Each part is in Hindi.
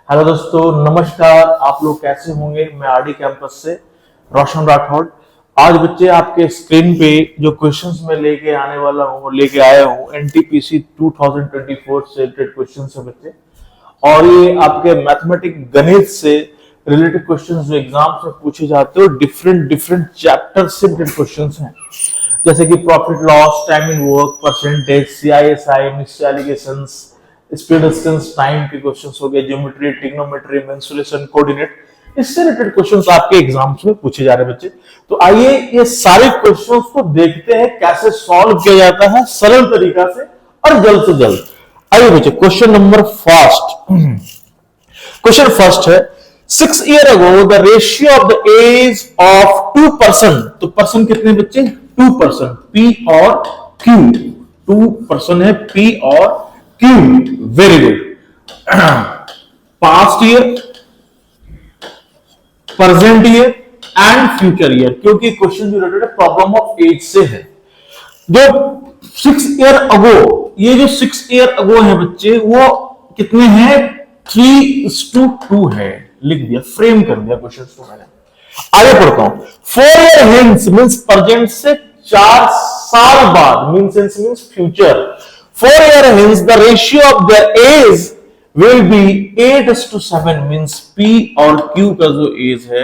हेलो दोस्तों, नमस्कार। आप लोग कैसे होंगे? मैं आरडी कैंपस से रोशन राठौड़। आज बच्चे आपके स्क्रीन पे जो क्वेश्चंस मैं लेके आने वाला हूँ, लेके आया हूँ, एनटीपीसी 2024 से रिलेटेड क्वेश्चंस है बच्चे। और ये आपके मैथमेटिक गणित से रिलेटेड क्वेश्चंस जो एग्जाम्स में पूछे जाते हैं, डिफरेंट डिफरेंट चैप्टर से रिलेटेड क्वेश्चंस हैं। जैसे कि profit loss, time in work, percentage, CI SI, mixture alligations, speed distance time के क्वेश्चंस हो गए, ज्योमेट्री, ट्रिग्नोमेट्री, मेंसुरेशन, कोऑर्डिनेट, इससे रिलेटेड क्वेश्चंस आपके एग्जाम्स में पूछे जा रहे हैं बच्चे। तो आइए ये सारे क्वेश्चंस को देखते हैं कैसे सॉल्व किया जाता है सरल तरीका से और जल्द से जल्द। आइए बच्चे, question number first. Question first है, 6 years ago the ratio of the age of two person, तो पर्सन कितने बच्चे? 2 person, P और Q। 2 person है P और Q। Very good. Past year, present year and future year, क्योंकि क्वेश्चन जो रिलेटेड प्रॉब्लम ऑफ एज से है। जो 6 years ago, ये जो 6 years ago है बच्चे, वो कितने हैं? 3:2 है। लिख दिया, फ्रेम कर दिया क्वेश्चन को मैंने। आगे पढ़ता हूं। 4 years hence मीन्स प्रेजेंट से 4 साल बाद, means future. 4 years hence the ratio of their age will be 8:7 means P और Q का जो एज है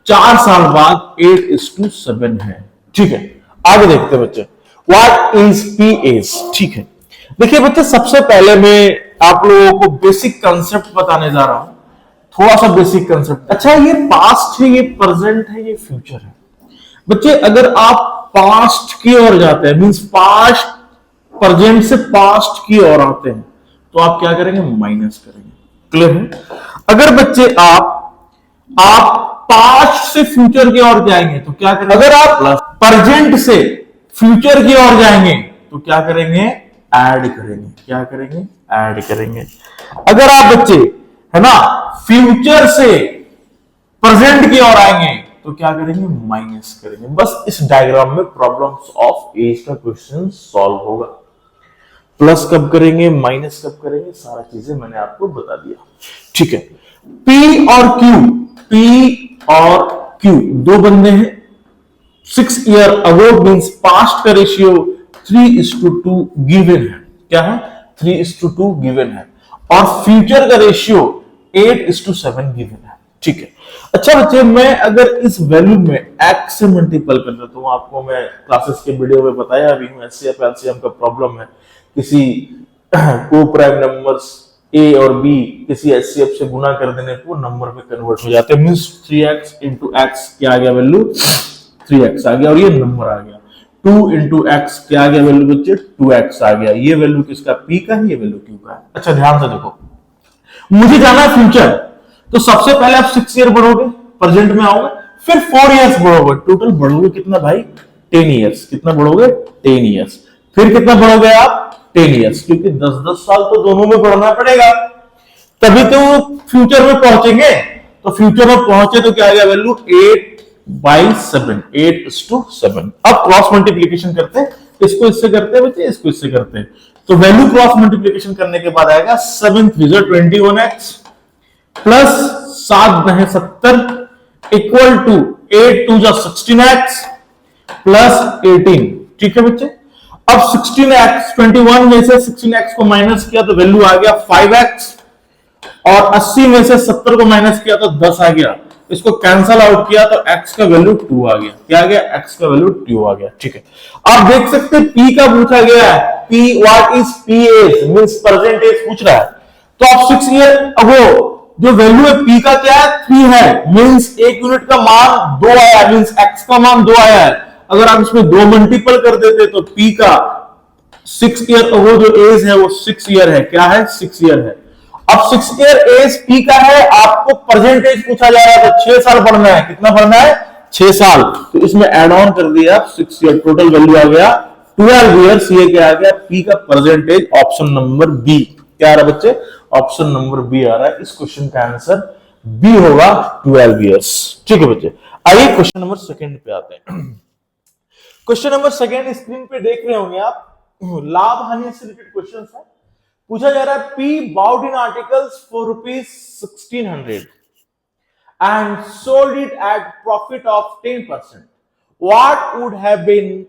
4 साल बाद 8:7 है। ठीक है, आगे देखते हैं बच्चे। What is P age? ठीक है, देखिए बच्चे, सबसे पहले मैं आप लोगों को बेसिक कंसेप्ट बताने जा रहा हूं, थोड़ा सा बेसिक कंसेप्ट। अच्छा, ये पास्ट है, ये प्रेजेंट है, ये फ्यूचर है बच्चे। अगर आप पास्ट की ओर जाते हैं, मींस पास्ट, प्रेजेंट से पास्ट की ओर आते हैं, तो आप क्या करेंगे? माइनस करेंगे। क्लियर है? अगर बच्चे आप पास्ट से फ्यूचर की ओर जाएंगे तो क्या करेंगे? अगर आप प्रेजेंट से फ्यूचर की ओर जाएंगे तो क्या करेंगे? ऐड करेंगे। क्या करेंगे? ऐड करेंगे। अगर आप बच्चे, है ना, फ्यूचर से प्रेजेंट की ओर आएंगे तो क्या करेंगे? माइनस करेंगे। बस इस डायग्राम में प्रॉब्लम्स ऑफ एज का क्वेश्चन सॉल्व होगा। प्लस कब करेंगे, माइनस कब करेंगे, सारा चीजें मैंने आपको बता दिया। ठीक है, P और Q, P और Q दो बंदे हैं। 6 years ago मीन्स पास्ट का रेशियो 3:2 गिवन है। क्या है? 3:2 गिवन है। और फ्यूचर का रेशियो 8:7 गिवन है। ठीक है। अच्छा बच्चे, मैं अगर इस वैल्यू में x से मल्टीपल कर देता हूं, आपको मैं क्लासेस के वीडियो में बताया भी हूं, एचसीएफ एलसीएम का प्रॉब्लम है। किसी को प्राइम नंबर्स a और b किसी एचसीएफ से गुना कर देने को नंबर में कन्वर्ट हो जाते हैं। मींस 3x into x क्या आ गया वैल्यू? 3x आ गया, और ये नंबर आ गया। 2 into x क्या आ गया वैल्यू बच्चे? 2x आ गया। ये वैल्यू किसका? p का है, ये वैल्यू q का है। अच्छा, ध्यान से देखो, मुझे जाना है फ्यूचर, तो सबसे पहले आप 6 ईयर बढ़ोगे, प्रेजेंट में आओगे, फिर 4 इयर्स बढ़ोगे। टोटल बढ़ोगे कितना भाई? 10 इयर्स। कितना बढ़ोगे? 10 इयर्स। फिर कितना बढ़ोगे आप? 10 इयर्स, क्योंकि 10-10 साल तो दोनों में बढ़ना पड़ेगा, तभी तो फ्यूचर में पहुंचेंगे। तो फ्यूचर में पहुंचे तो क्या आ गया वैल्यू? 8/7, 8:7। अब क्रॉस मल्टीप्लीकेशन करते हैं, इसको इससे करते हैं बच्चे, इसको इससे करते हैं, तो वैल्यू क्रॉस मल्टीप्लीकेशन करने के बाद आएगा 7 3 21x plus 7 70 equal to 8 2 16x plus 18। ठीक है बच्चे। अब 16x 21 में से 16x को माइनस किया तो वैल्यू आ गया 5x, और 80 में से 70 को माइनस किया तो 10 आ गया। इसको कैंसल आउट किया तो x का वैल्यू 2 आ गया। क्या आ गया? x का वैल्यू 2 आ गया। ठीक है, आप देख सकते हैं p का पूछा गया है। p, what is p age means present age पूछ रहा है। तो आप 6 ईयर अगो जो वैल्यू है p का क्या है? 3 है, मींस एक यूनिट का मान 2 आया, मींस x का मान 2 आया है। अगर आप इसमें 2 मल्टीपल कर देते तो p का 6 ईयर अगो जो एज है वो 6 ईयर है। क्या है? 6 ईयर है। अब 6 ईयर एज p का है, आपको प्रेजेंट एज पूछा जा रहा है, तो 6 साल पढ़ना है। कितना पढ़ना है? 6 साल। तो इसमें एड ऑन कर दिया 6 ईयर, टोटल वैल्यू आ गया 12 ईयर्स। ये क्या आ गया? p का present age, option number B. क्या आ रहा है बच्चे? ऑप्शन नंबर बी आ रहा है। इस क्वेश्चन का आंसर बी होगा, 12 ईयर्स। ठीक है बच्चे, आइए क्वेश्चन नंबर सेकंड पे आते हैं। क्वेश्चन नंबर सेकंड स्क्रीन पे देख रहे होंगे आप, लाभ हानि से रिलेटेड क्वेश्चन है। पूछा जा रहा है P bowed in articles for ₹1600 and sold it at profit of 10%. What would have been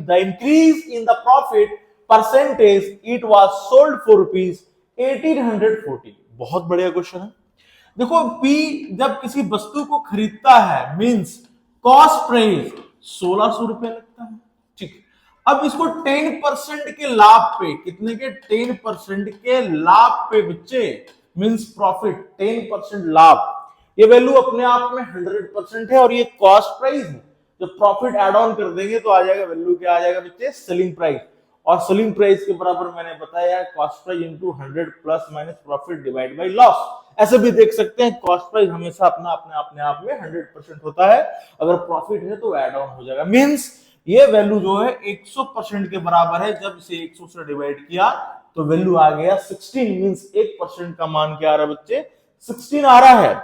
the increase in the profit percentage it was sold for ₹1840? बहुत बढ़िया क्वेश्चन है। देखो पी जब किसी वस्तु को खरीदता है मींस कॉस्ट प्राइस 1600 लगता है, ठीक। अब इसको 10% के लाभ पे, कितने के 10% के लाभ पे बच्चे मींस प्रॉफिट 10% लाभ, ये वैल्यू अपने आप में 100% है और ये कॉस्ट प्राइस है। जब प्रॉफिट एड ऑन कर देंगे तो आ जाएगा वैल्यू, क्या आ जाएगा बच्चे, सेलिंग प्राइस। और सेलिंग प्राइस के बराबर मैंने बताया cost price into 100 plus minus profit divide by loss. ऐसे भी देख सकते हैं कॉस्ट प्राइस हमेशा अपने आप में 100% होता है, अगर प्रॉफिट है तो एड ऑन हो जाएगा। मींस ये वैल्यू जो है 100% के बराबर है। जब इसे 100 से डिवाइड किया तो वैल्यू आ गया 16। मींस 1% का मान क्या आ रहा है बच्चे, 16 आ रहा है।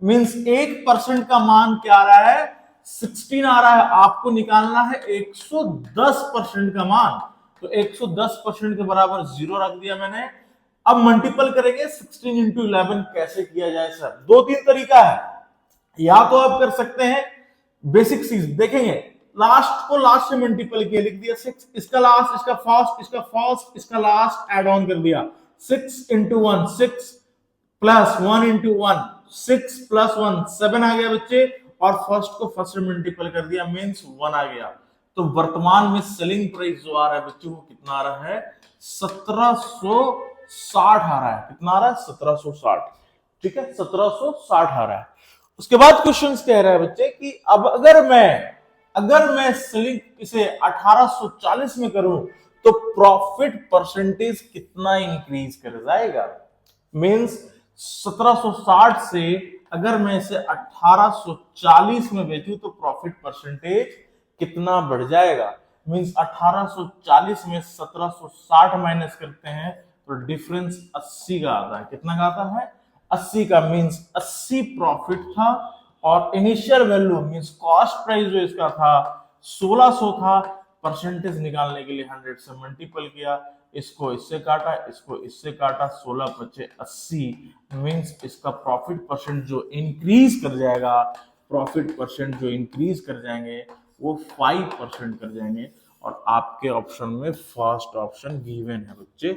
मींस 1% का मान क्या आ रहा है, 16 आ रहा है। आपको निकालना है 110% का मान, तो 110% के बराबर 0 रख दिया मैंने। अब मल्टीपल करेंगे 16 इंटू 11 कैसे किया जाए सर, दो तीन तरीका है। या तो आप कर सकते हैं बेसिक चीज देखेंगे, लास्ट को लास्ट से मल्टीपल किया, लिख दिया 6, इसका लास्ट, इसका फर्स्ट, इसका फर्स्ट, इसका लास्ट ऐड ऑन कर दिया। 6 इंटू 1 6 प्लस 1 इंटू 1 6 प्लस 1 7 आ गया बच्चे, और फर्स्ट को फर्स्ट से मल्टीपल कर दिया मींस 1 आ गया। तो वर्तमान में सेलिंग प्राइस जो आ रहा है बच्चों वो कितना आ रहा है, 1760 आ रहा है। कितना आ रहा है, 1760, ठीक है, 1760 आ रहा है। उसके बाद क्वेश्चन कह रहा है बच्चे कि अब अगर मैं सेलिंग इसे 1840 में करूं तो प्रॉफिट परसेंटेज कितना इंक्रीज कर जाएगा। मींस 1760 से अगर मैं इसे 1840 में बेचूं तो प्रॉफिट परसेंटेज कितना बढ़ जाएगा। मींस 1840 में 1760 माइनस करते हैं तो डिफरेंस 80 का आता है। कितना का आता है, 80 का। मींस 80 प्रॉफिट था और initial value means cost price जो इसका था 1600 था। परसेंटेज निकालने के लिए 100 से मल्टीपल किया, इसको इससे काटा, इसको इससे काटा, 16 बचे 80। मींस इसका प्रॉफिट परसेंट जो इंक्रीज कर जाएगा, प्रॉफिट परसेंट जो इंक्रीज कर जाएंगे वो 5% कर जाएंगे। और आपके ऑप्शन में फर्स्ट ऑप्शन गिवन है बच्चे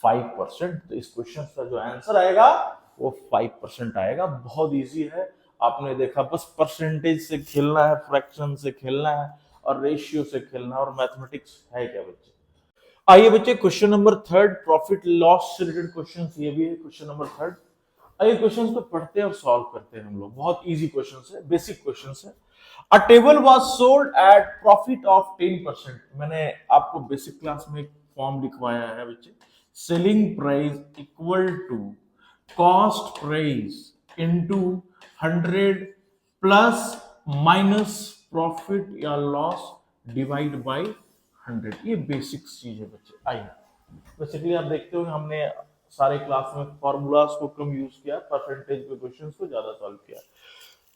5%। तो इस क्वेश्चन का जो आंसर आएगा वो 5% आएगा। बहुत इजी है, आपने देखा बस परसेंटेज से खेलना है, फ्रैक्शन से खेलना है और रेशियो से खेलना है, और मैथमेटिक्स है क्या बच्चे। आइए बच्चे क्वेश्चन नंबर 3, प्रॉफिट लॉस से रिलेटेड क्वेश्चन ये भी है क्वेश्चन नंबर 3। आइए क्वेश्चन को पढ़ते हैं और सॉल्व करते हैं हम लोग। बहुत इजी क्वेश्चन है, बेसिक क्वेश्चन है। A table was sold at profit of 10%। मैंने आपको बेसिक क्लास में एक फॉर्म लिखवाया है बच्चे, selling price equal to cost price into 100 plus minus profit या लॉस डिवाइड बाय 100। ये बेसिक चीज है बच्चे। आइए बेसिकली आप देखते हो हमने सारे क्लास में फॉर्मूलाज को कम यूज किया, परसेंटेज पे क्वेश्चंस को ज्यादा सॉल्व किया।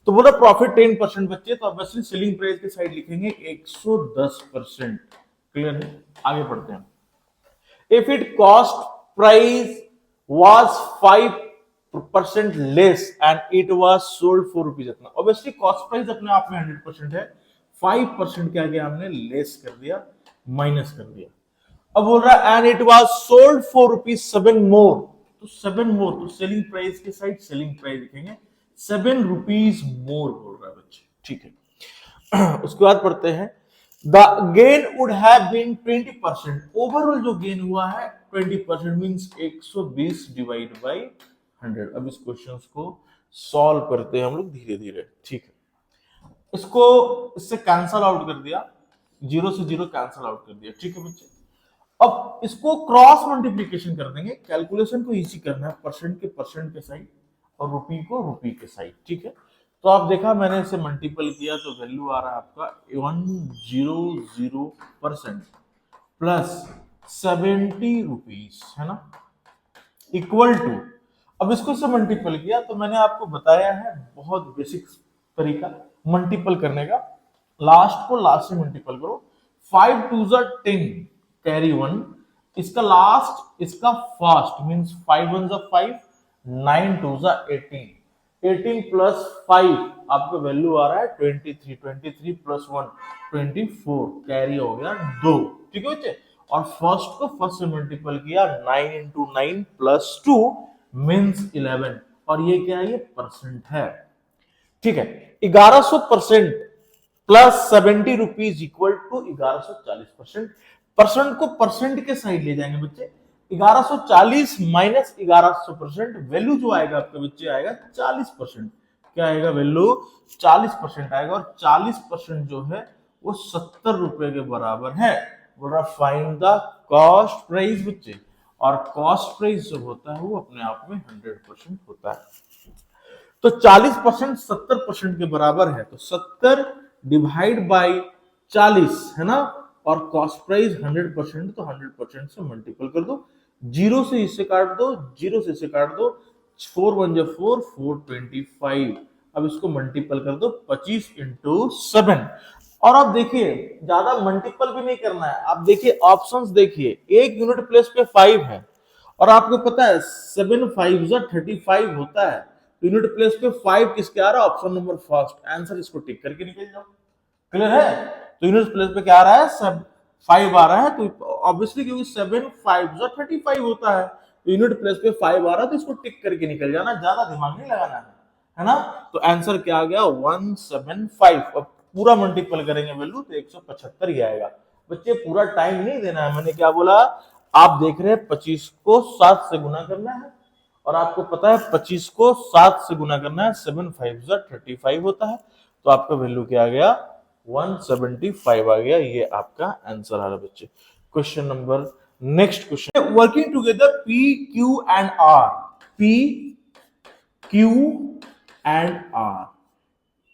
तो बोला प्रॉफिट 10% बच्चे, तो ऑब्वियसली सेलिंग प्राइस के साइड लिखेंगे 110%। क्लियर है, आगे पढ़ते हैं। If it cost price was 5% less and it was sold for rupees इतना। ऑब्वियसली कॉस्ट प्राइस अपने आप में 100% है, 5% के आगे हमने लेस कर दिया, माइनस कर दिया। अब बोल रहा है and it was sold for ₹7 मोर। तो 7 मोर, तो सेलिंग प्राइस के साइड सेलिंग प्राइस लिखेंगे 7 रुपीज मोर बोल रहा है बच्चे, ठीक है। उसके बाद पढ़ते हैं the gain would have been 20%। Overall जो गेन हुआ है 20%, मींस 120 डिवाइड बाय 100। अब इस क्वेश्चन को सॉल्व करते हैं हम लोग धीरे धीरे, ठीक है। इसको इससे कैंसल आउट कर दिया, 0 से 0 कैंसल आउट कर दिया, ठीक है बच्चे। अब इसको क्रॉस मल्टीप्लीकेशन कर देंगे, कैलकुलेशन को इजी करना है, परसेंट के साइड और रुपी को रुपी के साइड, ठीक है। तो आप देखा मैंने इसे मल्टीपल किया तो वैल्यू आ रहा है आपका 100% प्लस 70 रुपीज, है ना, इक्वल टू। अब इसको से मल्टीपल किया तो मैंने आपको बताया है बहुत बेसिक तरीका मल्टीपल करने का, लास्ट को लास्ट से मल्टीपल करो। 5 2 10 कैरी 1, इसका लास्ट, इसका फर्स्ट, मींस 5 1 5, 9 2 18, 18 प्लस 5 आपका वैल्यू आ रहा है 23, 23 प्लस 1 24, कैरी हो गया 2। ठीक है बच्चे, और फर्स्ट को फर्स्ट से मल्टीपल किया, 9 इंटू 9 प्लस 2 मींस 11, और ये क्या है, ये परसेंट है। ठीक है, 1100% plus 70 rupees equal to 1140%। Percent को परसेंट के साइड ले जाएंगे बच्चे, 1140 माइनस 1100%, वैल्यू जो आएगा आपके बच्चे आएगा 40%। क्या आएगा वैल्यू, 40% आएगा, और 40% जो है वो 70 रुपए के बराबर है। बोल रहा फाइंड द कॉस्ट प्राइस बच्चे, और कॉस्ट प्राइस जो होता है वो अपने आप में 100% होता है। तो 40% 70% के बराबर है, तो 70 डिवाइड बाई 40 है ना, और कॉस्ट प्राइस 100%, तो 100% से मल्टीपल कर दो, जीरो से इसे काट दो, जीरो से इसे काट दो, 4 1 जा 4, 425। अब इसको मल्टीपल कर दो 25 इंटू 7। और अब देखिए ज्यादा मल्टीपल भी नहीं करना है, आप देखिए ऑप्शंस देखिए, एक यूनिट प्लेस पे 5 है, और आपको पता है 7 5 जा 35 होता है, यूनिट प्लेस पे 5 किसके आ रहा है, ऑप्शन नंबर फर्स्ट, आंसर इसको टिक करके निकल जाओ। क्लियर है, तो यूनिट प्लेस पे क्या आ रहा है, सब 5 आ रहा है, तो ऑब्वियसली क्योंकि 7 5 जा 35 होता है, तो यूनिट प्लेस पे 5 आ रहा है, तो इसको टिक करके निकल जाना, ज्यादा दिमाग नहीं लगाना है ना। तो आंसर क्या आ गया 175, और पूरा मल्टीपल करेंगे वैल्यू तो 175 ही आएगा। बच्चे पूरा टाइम नहीं देना है, मैंने क्या बोला, आप देख रहे हैं 25 को 7 से गुना करना है, और आपको पता है 25 को 7 से गुना करना है, 7 5 जा 35 होता है, तो आपका वैल्यू क्या आ गया 175 आ गया, ये आपका आंसर आ रहा है बच्चे। Question number, next question, working together P Q and R, P Q and R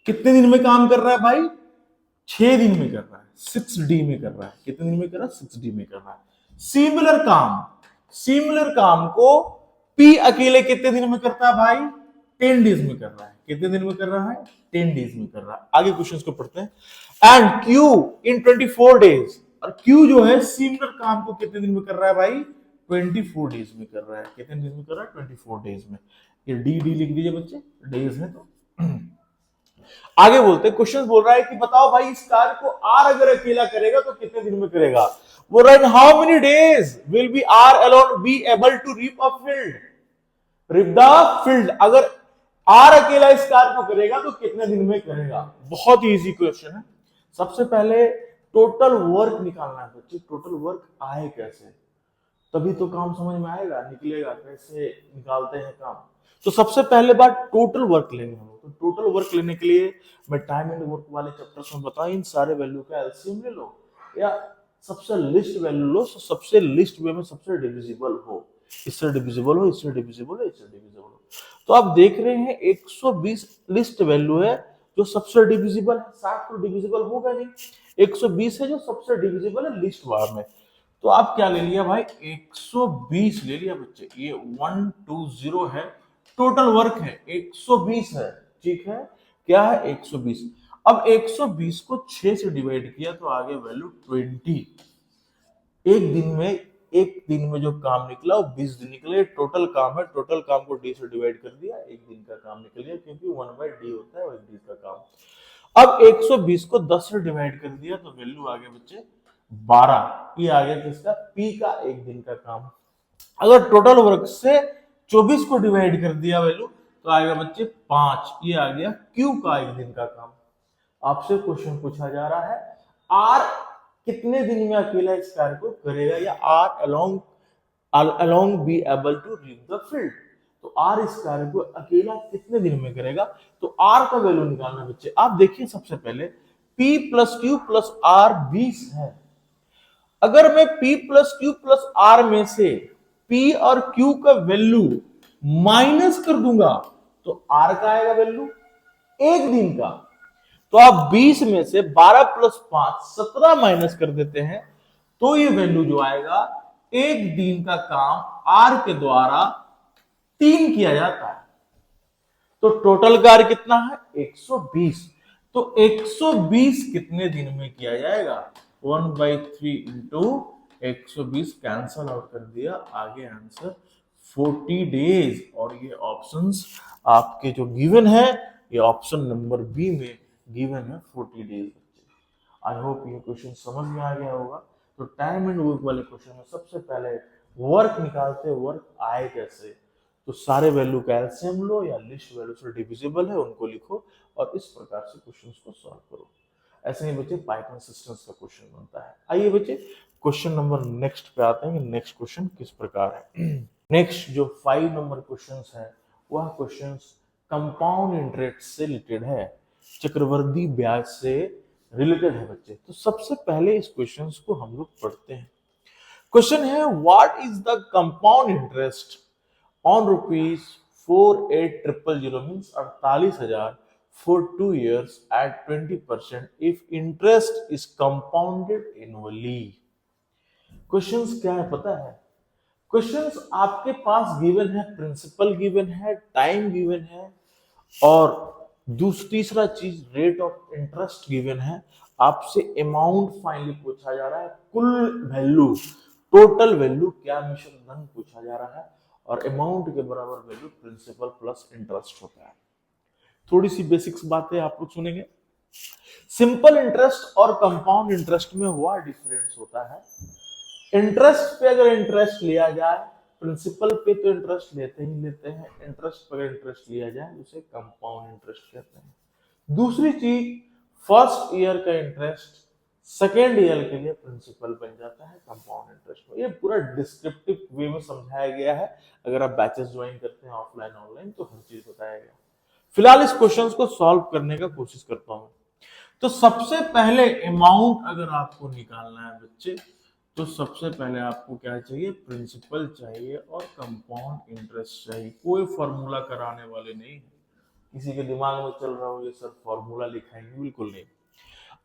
कितने दिन में काम कर रहा है भाई, 6 दिन में कर रहा है, 6D में कर रहा है, कितने दिन में कर रहा है, 6D में कर रहा है। सिमिलर काम को P अकेले कितने दिन में करता है भाई, 10 डेज में कर रहा है, कितने दिन में कर रहा है, 10 डेज में कर रहा है। आगे क्वेश्चंस को पढ़ते हैं, एंड Q इन 24 डेज, और Q जो है सिमिलर काम को कितने दिन में कर रहा है भाई, 24 डेज में कर रहा है, कितने दिन में कर रहा है, 24 डेज में। ये डी लिख दीजिए बच्चे, डेज है तो। आगे बोलते हैं, क्वेश्चन बोल रहा है कि बताओ भाई इस कार्य को आर अगर अकेला करेगा तो कितने दिन में करेगा, बोल रहा है how many days will be R alone be able to reap a field, reap the field, अगर आर अकेला इस कार्य को करेगा तो कितने दिन में करेगा। बहुत ही इजी क्वेश्चन है। सबसे पहले टोटल वर्क निकालना है बच्चे, टोटल वर्क आए कैसे, तभी तो काम समझ में आएगा, निकलेगा कैसे निकालते हैं काम। तो सबसे पहले बात टोटल वर्क लेंगे हम, तो टोटल वर्क लेने के लिए मैं टाइम एंड वर्क वाले चैप्टर्स में बताऊं, इन सारे वैल्यू का एलसीएम ले लो, या सबसे लिस्ट वैल्यू लो, सबसे लिस्ट वे में सबसे डिविजिबल हो, इससे डिविजिबल हो, इससे डिविजिबल हो, इससे डिविजिबल हो। तो आप देख रहे हैं 120 लिस्ट वैल्यू है जो सबसे डिविजिबल है, 60 तो डिविजिबल होगा नहीं, 120 है जो सबसे डिविजिबल है लिस्ट वार में। तो आप क्या ले लिया भाई, 120 ले लिया बच्चे, ये 120 है, टोटल वर्क है 120 है, ठीक है, क्या है 120। अब 120 को 6 से डिवाइड किया तो आगे वैल्यू 20। एक दिन में जो काम निकला वो 20 दिन निकले, टोटल काम है, टोटल काम को डी से डिवाइड कर दिया, एक दिन का काम निकल गया, क्योंकि 1/d होता है, एक दिन का काम। अब 120 को 10 से डिवाइड कर दिया तो वैल्यू आ गया बच्चे 12, ये आ गया किसका, P का एक दिन का काम। अगर टोटल वर्क से 24 को डिवाइड कर दिया वैल्यू तो आएगा बच्चे 5, ये आ गया Q का एक दिन का काम। आपसे क्वेश्चन पूछा जा रहा है R कितने दिन में अकेला इस कार्य को करेगा, या R along be able to reach the field, तो R इस कार्य को अकेला कितने दिन में करेगा, तो R का वैल्यू निकालना बच्चे। आप देखिए सबसे पहले P plus Q plus R 20 है, अगर मैं P plus Q plus R में से P और Q का वैल्यू माइनस कर दूंगा तो R का आएगा वैल्यू एक दिन का। तो आप 20 में से 12 प्लस 5 17 माइनस कर देते हैं तो ये वैल्यू जो आएगा एक दिन का काम R के द्वारा 3 किया जाता है। तो टोटल कार्य कितना है 120, तो 120 कितने दिन में किया जाएगा 1/3 इंटू 120 कैंसल आउट कर दिया, आगे आंसर 40 डेज। और ये ऑप्शंस आपके जो गिवन है, ये ऑप्शन नंबर बी में गिवन है 40 डेज। आई होप ये क्वेश्चन समझ में आ गया होगा। तो टाइम एंड वर्क वाले क्वेश्चन में सबसे पहले वर्क निकालते, वर्क आए कैसे, तो सारे वैल्यू का एलसीएम लो या लिस्ट वैल्यू से डिविजिबल है उनको लिखो और इस प्रकार से क्वेश्चंस को सॉल्व करो। ऐसे ही बच्चे पाइथन सिस्टम्स का क्वेश्चन बनता है। आइए बच्चे क्वेश्चन नंबर नेक्स्ट पे आते हैं कि नेक्स्ट क्वेश्चन किस प्रकार है। नेक्स्ट जो 5 नंबर क्वेश्चंस है वह क्वेश्चंस कंपाउंड इंटरेस्ट से रिलेटेड है, चक्रवृद्धि ब्याज से रिलेटेड है बच्चे। तो सबसे पहले इस क्वेश्चंस को हम लोग पढ़ते हैं। क्वेश्चन है what is the compound interest on rupees 48,000 means 48,000 for 2 years at 20% if interest is compounded annually। Questions क्या है पता है? क्वेश्चंस आपके पास गिवन है, प्रिंसिपल गिवन है, टाइम गिवन है और तीसरा चीज रेट ऑफ इंटरेस्ट गिवन है। आपसे अमाउंट फाइनली पूछा जा रहा है, कुल वैल्यू, टोटल वैल्यू क्या मिश्र धन पूछा जा रहा है और अमाउंट के बराबर वैल्यू प्रिंसिपल प्लस इंटरेस्ट होता है। थोड़ी सी बेसिक्स बातें आप लोग सुनेंगे। सिंपल इंटरेस्ट और कंपाउंड इंटरेस्ट में हुआ डिफरेंस होता है। इंटरेस्ट पे अगर इंटरेस्ट लिया जाए, प्रिंसिपल पे तो इंटरेस्ट लेते ही लेते हैं, इंटरेस्ट पे अगर इंटरेस्ट लिया जाए उसे कंपाउंड इंटरेस्ट कहते हैं। दूसरी चीज, फर्स्ट ईयर का इंटरेस्ट सेकेंड ईयर के लिए प्रिंसिपल बन जाता है कंपाउंड इंटरेस्ट में। ये पूरा डिस्क्रिप्टिव वे में समझाया गया है। अगर आप बैचेस ज्वाइन करते हैं ऑफलाइन ऑनलाइन तो हर चीज बताया गया। फिलहाल इस क्वेश्चंस को सॉल्व करने का कोशिश करता हूं। तो सबसे पहले अमाउंट अगर आपको निकालना है बच्चे, तो सबसे पहले आपको क्या चाहिए? प्रिंसिपल चाहिए और कंपाउंड इंटरेस्ट चाहिए। कोई फॉर्मूला कराने वाले नहीं है, किसी के दिमाग में चल रहा हो ये सर फॉर्मूला लिखाएंगे, बिल्कुल नहीं।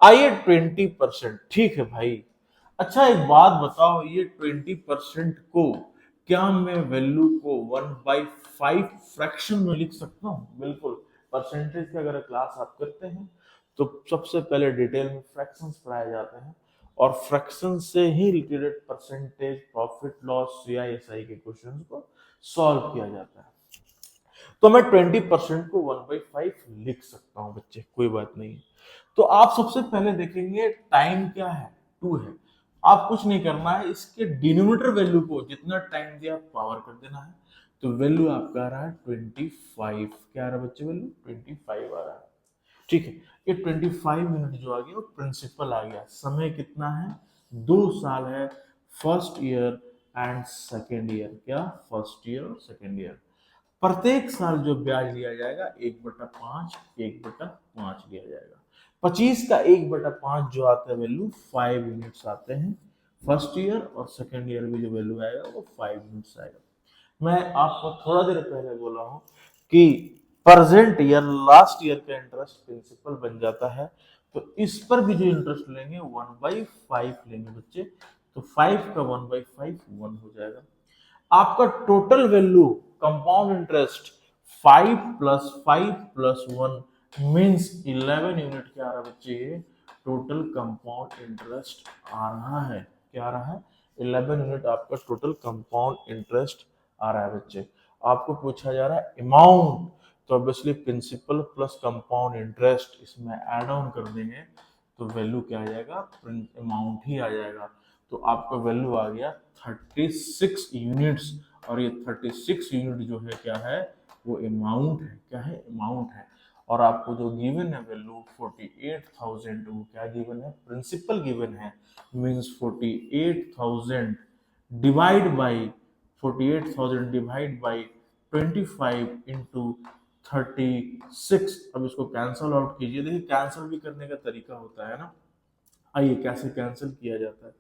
आइए 20%, ठीक है भाई। अच्छा एक बात बताओ, ये 20% को क्या मैं वैल्यू को 1/5 फ्रैक्शन में लिख सकता हूँ? बिल्कुल। परसेंटेज की अगर क्लास आप करते हैं तो सबसे पहले डिटेल में फ्रैक्शंस पढ़ाए जाते हैं और फ्रैक्शन से ही related percentage, profit loss, CI SI के क्वेश्चंस को सॉल्व किया जाता है। तो मैं 20% को 1/5 लिख सकता हूं बच्चे, कोई बात नहीं। तो आप सबसे पहले देखेंगे टाइम क्या है, 2 है। आप कुछ नहीं करना है, इसके डिनोमिनेटर वैल्यू को जितना टाइम दिया पावर कर देना है। तो वैल्यू आपका आ रहा है 25। क्या आ रहा है बच्चे? वैल्यू 25 आ रहा है, ठीक है। ये 25 मिनट जो आ गया वो प्रिंसिपल आ गया। समय कितना है? 2 साल है, first year and second year. क्या? फर्स्ट ईयर और सेकेंड ईयर। प्रत्येक साल जो ब्याज लिया जाएगा 1/5 1/5 लिया जाएगा। 25 का 1/5 जो आता है वैल्यू 5 यूनिट्स आते हैं। फर्स्ट ईयर और सेकेंड ईयर में जो वैल्यू आएगा वो 5 यूनिट्स आएगा। मैं आपको थोड़ा देर पहले बोला हूं कि प्रेजेंट ईयर लास्ट ईयर का इंटरेस्ट प्रिंसिपल बन जाता है, तो इस पर भी जो इंटरेस्ट लेंगे 1/5 लेंगे बच्चे। तो 5 का 1/5 1 हो जाएगा। आपका total value compound interest 5 + 5 + 1 means 11 unit क्या आ रहा है बच्चे? ये टोटल कंपाउंड इंटरेस्ट आ रहा है। क्या आ रहा है? 11 यूनिट आपका टोटल कंपाउंड इंटरेस्ट आ रहा है बच्चे। आपको पूछा जा रहा है अमाउंट, तो obviously principal plus compound interest इसमें ऐड ऑन कर देंगे तो वैल्यू क्या आ जाएगा? अमाउंट ही आ जाएगा। तो आपका वैल्यू आ गया 36 यूनिट्स और ये 36 यूनिट जो है क्या है? वो अमाउंट है। क्या है? अमाउंट है। और आपको जो गिवन है वैल्यू 48,000, वो क्या गिवन है? प्रिंसिपल गिवन है, मींस 48,000 डिवाइड बाई 25 इंटू 36। अब इसको कैंसल आउट कीजिए। देखिए कैंसल भी करने का तरीका होता है ना। आइए कैसे कैंसिल किया जाता है।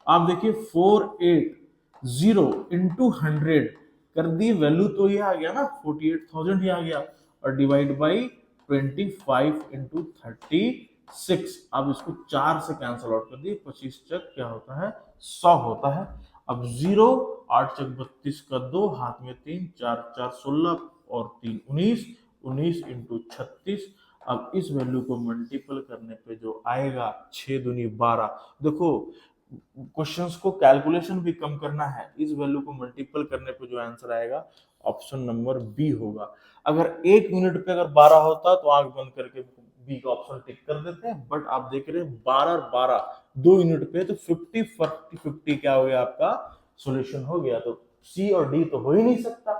आप देखिए 480 इंटू 100 कर दी, वैल्यू तो ये आ गया ना 48,000 ही आ गया, और डिवाइड बाई 25 इंटू 36। अब इसको 4 से कैंसिल आउट कर दिए। 25 चक क्या होता है? 100 होता है। अब 0, 8 चक 32 का 2, हाथ में 3, 4 4 16 और 3 19, 19 इंटू 36। अब इस वैल्यू को मल्टीपल करने पे जो आएगा 6 दूनी 12। देखो क्वेश्चंस को कैलकुलेशन भी कम करना है, इस वैल्यू को मल्टीपल करने पे जो आंसर आएगा ऑप्शन नंबर बी होगा। अगर 1 मिनट पे अगर 12 होता तो आंख बंद करके बी का ऑप्शन टिक कर देते हैं, बट आप देख रहे हैं 12 और 12 2 यूनिट पे, तो 50 क्या हो गया आपका सॉल्यूशन हो गया। तो सी और डी तो हो ही नहीं सकता,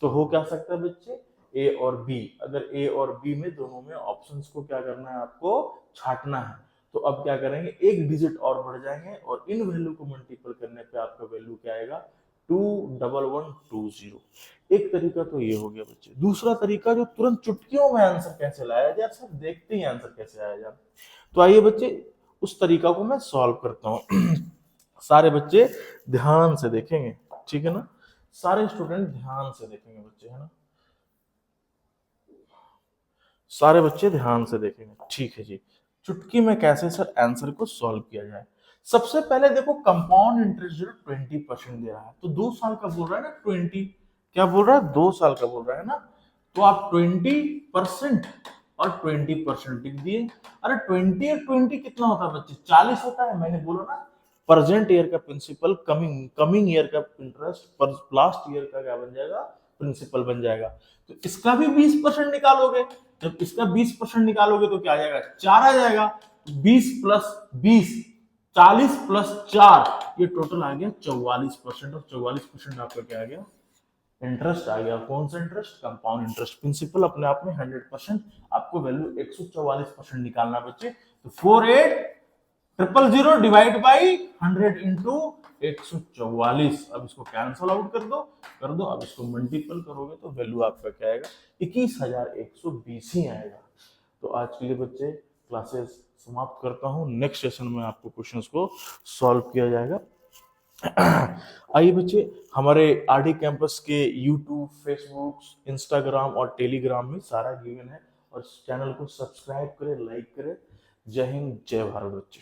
तो हो क्या सकता है बच्चे, ए और बी। अगर ए और बी में दोनों में ऑप्शंस को क्या करना है, आपको छांटना है। तो अब क्या करेंगे, एक डिजिट और बढ़ जाएंगे और इन वैल्यू को मल्टीपल करने पे आपका वैल्यू क्या आएगा, 21120। एक तरीका तो ये हो गया बच्चे। दूसरा तरीका जो तुरंत चुटकियों में आंसर कैसे लाया जाए, सर देखते ही आंसर कैसे आया जाए, तो आइए बच्चे उस तरीका को मैं सॉल्व करता हूँ। सारे बच्चे ध्यान से देखेंगे, ठीक है ना, सारे स्टूडेंट ध्यान से देखेंगे बच्चे, है ना, सारे बच्चे ध्यान से देखेंगे, ठीक है जी। चुटकी में कैसे सर आंसर को सॉल्व किया जाए। सबसे पहले देखो कंपाउंड इंटरेस्ट जो 20% दे रहा है, तो 2 साल का बोल रहा है ना, 20 क्या बोल रहा है, 2 साल का बोल रहा है ना, तो आप 20% और 20% लिख दिए। अरे 20 और 20 कितना होता है बच्चे, 40 होता है। मैंने बोला ना, प्रेजेंट ईयर का प्रिंसिपल कमिंग ईयर का इंटरेस्ट लास्ट ईयर का क्या बन जाएगा, प्रिंसिपल बन जाएगा। तो इसका भी 20% निकालोगे, जब इसका 20% निकालोगे तो क्या आ जाएगा, 4 आ जाएगा। 20 + 20 40 + 4 ये टोटल आ गया 44%, और 44% आपका क्या आ गया, इंटरेस्ट आ गया। कौन सा इंटरेस्ट, कंपाउंड इंटरेस्ट। प्रिंसिपल अपने आप में 100%, आपको वैल्यू 144% निकालना बच्चे। तो 48,000 डिवाइड बाई 100 इंटू 144। अब इसको कैंसल आउट कर दो। अब इसको मल्टीपल करोगे तो वैल्यू आपका क्या आएगा, 21,120 ही आएगा। तो आज के लिए बच्चे क्लासेस समाप्त करता हूँ। नेक्स्ट सेशन में आपको क्वेश्चंस को सॉल्व किया जाएगा। आइए बच्चे, हमारे आरडी कैंपस के यूट्यूब, फेसबुक, इंस्टाग्राम और टेलीग्राम में सारा गिवन है, और चैनल को सब्सक्राइब करें, लाइक करें। जय हिंद, जय भारत बच्चे।